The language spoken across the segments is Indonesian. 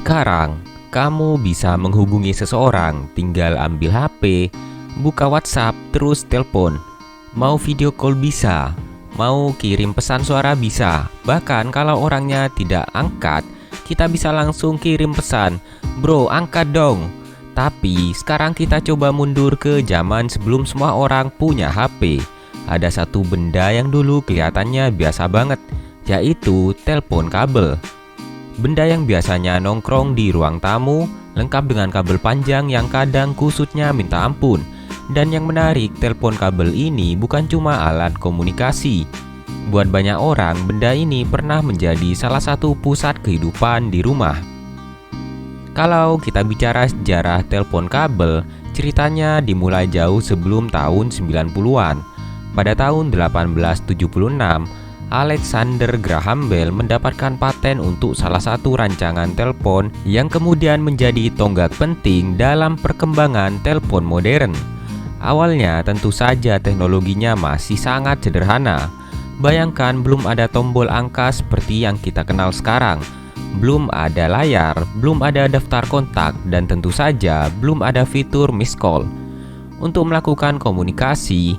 Sekarang, kamu bisa menghubungi seseorang, tinggal ambil HP, buka WhatsApp, terus telepon. Mau video call bisa, mau kirim pesan suara bisa. Bahkan kalau orangnya tidak angkat, kita bisa langsung kirim pesan, "Bro, angkat dong." Tapi sekarang kita coba mundur ke zaman sebelum semua orang punya HP. Ada satu benda yang dulu kelihatannya biasa banget, yaitu telepon kabel. Benda yang biasanya nongkrong di ruang tamu, lengkap dengan kabel panjang yang kadang kusutnya minta ampun. Dan yang menarik, telepon kabel ini bukan cuma alat komunikasi. Buat banyak orang, benda ini pernah menjadi salah satu pusat kehidupan di rumah. Kalau kita bicara sejarah telepon kabel, ceritanya dimulai jauh sebelum tahun 90-an. Pada tahun 1876, Alexander Graham Bell mendapatkan paten untuk salah satu rancangan telepon yang kemudian menjadi tonggak penting dalam perkembangan telepon modern. Awalnya tentu saja teknologinya masih sangat sederhana. Bayangkan, belum ada tombol angka seperti yang kita kenal sekarang. Belum ada layar, belum ada daftar kontak, dan tentu saja belum ada fitur miss call. Untuk melakukan komunikasi,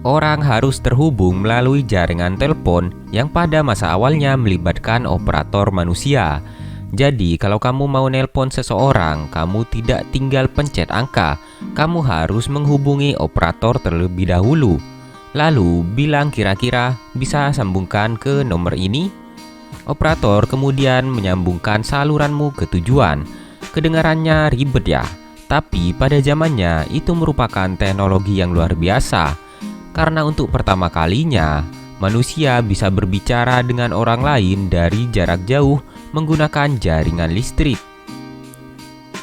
orang harus terhubung melalui jaringan telepon yang pada masa awalnya melibatkan operator manusia. Jadi kalau kamu mau nelpon seseorang, kamu tidak tinggal pencet angka, kamu harus menghubungi operator terlebih dahulu. Lalu bilang kira-kira bisa sambungkan ke nomor ini. Operator kemudian menyambungkan saluranmu ke tujuan. Kedengarannya ribet ya, tapi pada zamannya itu merupakan teknologi yang luar biasa. Karena untuk pertama kalinya, manusia bisa berbicara dengan orang lain dari jarak jauh menggunakan jaringan listrik.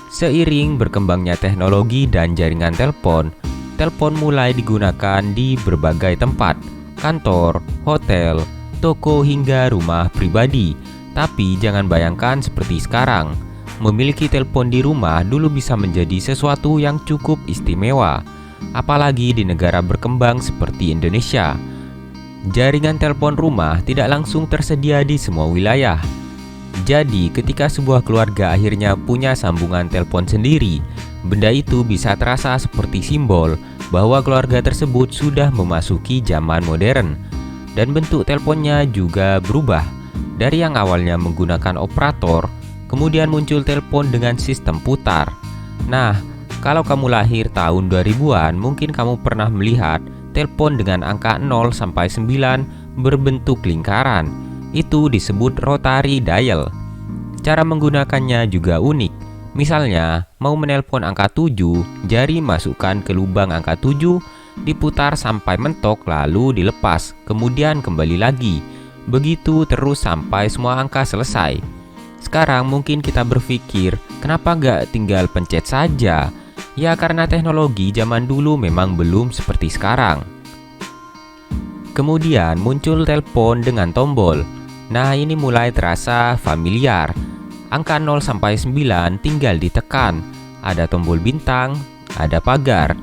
Seiring berkembangnya teknologi dan jaringan telepon, telepon mulai digunakan di berbagai tempat, kantor, hotel, toko hingga rumah pribadi. Tapi jangan bayangkan seperti sekarang. Memiliki telepon di rumah dulu bisa menjadi sesuatu yang cukup istimewa. Apalagi di negara berkembang seperti Indonesia. Jaringan telepon rumah tidak langsung tersedia di semua wilayah. Jadi ketika sebuah keluarga akhirnya punya sambungan telepon sendiri, benda itu bisa terasa seperti simbol bahwa keluarga tersebut sudah memasuki zaman modern. Dan bentuk teleponnya juga berubah. Dari yang awalnya menggunakan operator, kemudian muncul telepon dengan sistem putar. Nah, kalau kamu lahir tahun 2000-an, mungkin kamu pernah melihat telepon dengan angka 0 sampai 9 berbentuk lingkaran. Itu disebut rotary dial. Cara menggunakannya juga unik. Misalnya, mau menelpon angka 7, jari masukkan ke lubang angka 7, diputar sampai mentok lalu dilepas, kemudian kembali lagi. Begitu terus sampai semua angka selesai. Sekarang mungkin kita berpikir, kenapa nggak tinggal pencet saja? Ya karena teknologi zaman dulu memang belum seperti sekarang. Kemudian muncul telepon dengan tombol. Nah ini mulai terasa familiar. Angka 0 sampai 9 tinggal ditekan. Ada tombol bintang, ada pagar.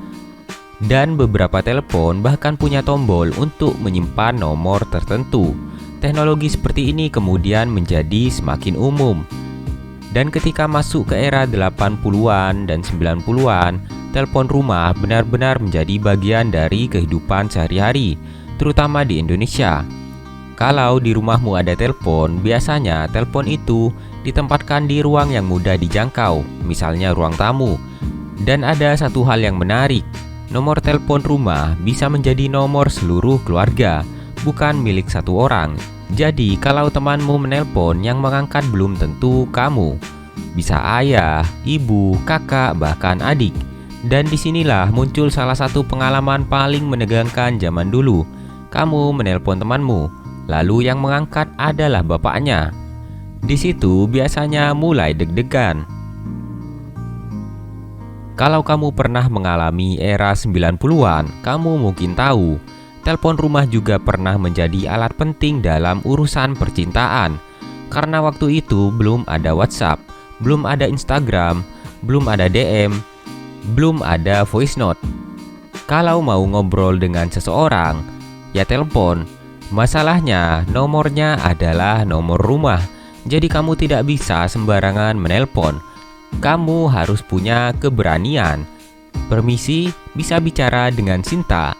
Dan beberapa telepon bahkan punya tombol untuk menyimpan nomor tertentu. Teknologi seperti ini kemudian menjadi semakin umum. Dan ketika masuk ke era 80-an dan 90-an, telepon rumah benar-benar menjadi bagian dari kehidupan sehari-hari, terutama di Indonesia. Kalau di rumahmu ada telepon, biasanya telepon itu ditempatkan di ruang yang mudah dijangkau, misalnya ruang tamu. Dan ada satu hal yang menarik, nomor telepon rumah bisa menjadi nomor seluruh keluarga, bukan milik satu orang. Jadi kalau temanmu menelpon, yang mengangkat belum tentu kamu. Bisa ayah, ibu, kakak, bahkan adik. Dan disinilah muncul salah satu pengalaman paling menegangkan zaman dulu. Kamu menelpon temanmu, lalu yang mengangkat adalah bapaknya. Di situ biasanya mulai deg-degan. Kalau kamu pernah mengalami era 90-an, kamu mungkin tahu telepon rumah juga pernah menjadi alat penting dalam urusan percintaan. Karena waktu itu belum ada WhatsApp, belum ada Instagram, belum ada DM, belum ada voice note. Kalau mau ngobrol dengan seseorang, ya telepon. Masalahnya nomornya adalah nomor rumah. Jadi kamu tidak bisa sembarangan menelpon. Kamu harus punya keberanian. Permisi, bisa bicara dengan Sinta?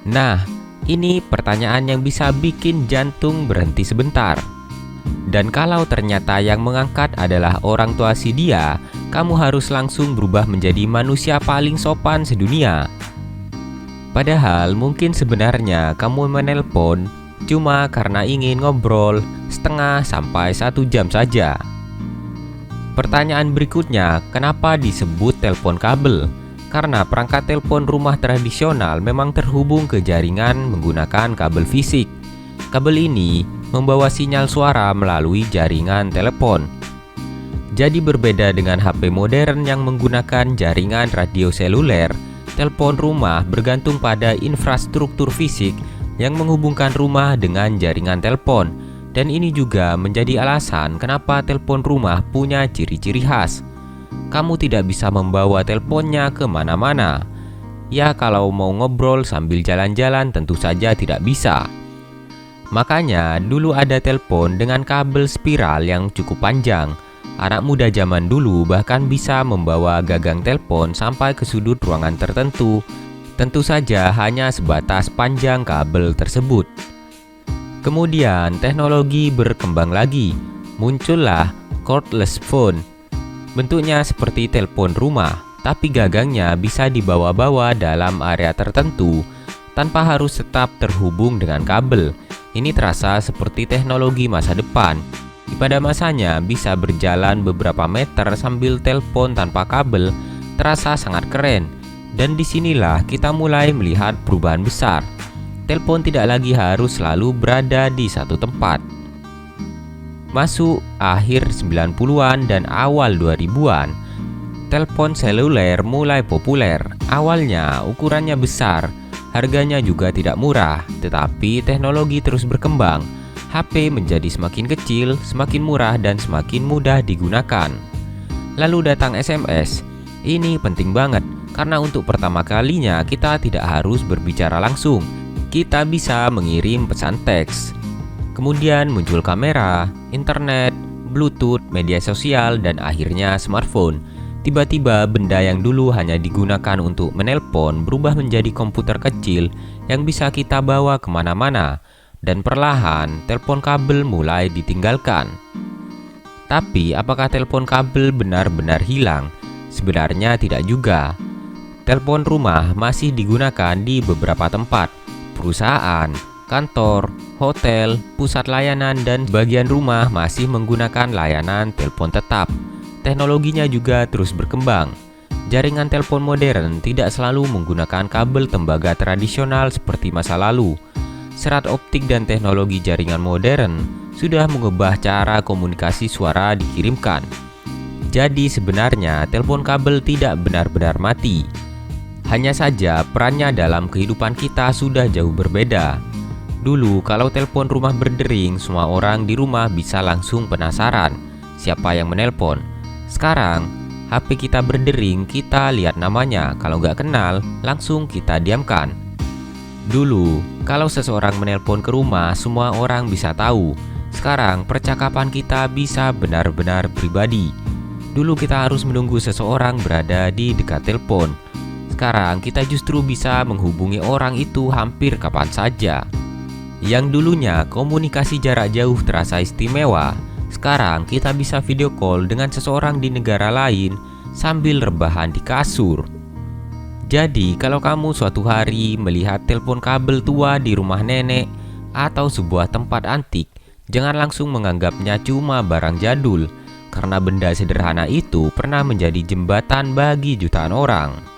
Nah, ini pertanyaan yang bisa bikin jantung berhenti sebentar. Dan kalau ternyata yang mengangkat adalah orang tua si dia, kamu harus langsung berubah menjadi manusia paling sopan sedunia. Padahal mungkin sebenarnya kamu menelpon cuma karena ingin ngobrol setengah sampai 1 jam saja. Pertanyaan berikutnya, kenapa disebut telepon kabel? Karena perangkat telepon rumah tradisional memang terhubung ke jaringan menggunakan kabel fisik. Kabel ini membawa sinyal suara melalui jaringan telepon. Jadi berbeda dengan HP modern yang menggunakan jaringan radio seluler, telepon rumah bergantung pada infrastruktur fisik yang menghubungkan rumah dengan jaringan telepon. Dan ini juga menjadi alasan kenapa telepon rumah punya ciri-ciri khas. Kamu tidak bisa membawa teleponnya kemana-mana. Ya, kalau mau ngobrol sambil jalan-jalan tentu saja tidak bisa. Makanya dulu ada telepon dengan kabel spiral yang cukup panjang. Anak muda zaman dulu bahkan bisa membawa gagang telepon sampai ke sudut ruangan tertentu. Tentu saja hanya sebatas panjang kabel tersebut. Kemudian teknologi berkembang lagi. Muncullah cordless phone. Bentuknya seperti telepon rumah, tapi gagangnya bisa dibawa-bawa dalam area tertentu tanpa harus tetap terhubung dengan kabel. Ini terasa seperti teknologi masa depan. Pada masanya bisa berjalan beberapa meter sambil telepon tanpa kabel, terasa sangat keren. Dan disinilah kita mulai melihat perubahan besar. Telepon tidak lagi harus selalu berada di satu tempat. Masuk akhir 90-an dan awal 2000-an, telepon seluler mulai populer. Awalnya ukurannya besar, harganya juga tidak murah, tetapi teknologi terus berkembang. HP menjadi semakin kecil, semakin murah, dan semakin mudah digunakan. Lalu datang SMS. Ini penting banget, karena untuk pertama kalinya kita tidak harus berbicara langsung. Kita bisa mengirim pesan teks. Kemudian muncul kamera, internet, Bluetooth, media sosial, dan akhirnya smartphone. Tiba-tiba benda yang dulu hanya digunakan untuk menelpon berubah menjadi komputer kecil yang bisa kita bawa kemana-mana. Dan perlahan, telepon kabel mulai ditinggalkan. Tapi apakah telepon kabel benar-benar hilang? Sebenarnya tidak juga. Telepon rumah masih digunakan di beberapa tempat. Perusahaan, kantor, hotel, pusat layanan, dan bagian rumah masih menggunakan layanan telepon tetap. Teknologinya juga terus berkembang. Jaringan telepon modern tidak selalu menggunakan kabel tembaga tradisional seperti masa lalu. Serat optik dan teknologi jaringan modern sudah mengubah cara komunikasi suara dikirimkan. Jadi sebenarnya telepon kabel tidak benar-benar mati. Hanya saja perannya dalam kehidupan kita sudah jauh berbeda. Dulu kalau telepon rumah berdering, semua orang di rumah bisa langsung penasaran siapa yang menelpon. Sekarang HP kita berdering, kita lihat namanya. Kalau nggak kenal, langsung kita diamkan. Dulu kalau seseorang menelpon ke rumah, semua orang bisa tahu. Sekarang percakapan kita bisa benar-benar pribadi. Dulu kita harus menunggu seseorang berada di dekat telepon. Sekarang kita justru bisa menghubungi orang itu hampir kapan saja. Yang dulunya komunikasi jarak jauh terasa istimewa, sekarang kita bisa video call dengan seseorang di negara lain sambil rebahan di kasur. Jadi kalau kamu suatu hari melihat telepon kabel tua di rumah nenek atau sebuah tempat antik, jangan langsung menganggapnya cuma barang jadul, karena benda sederhana itu pernah menjadi jembatan bagi jutaan orang.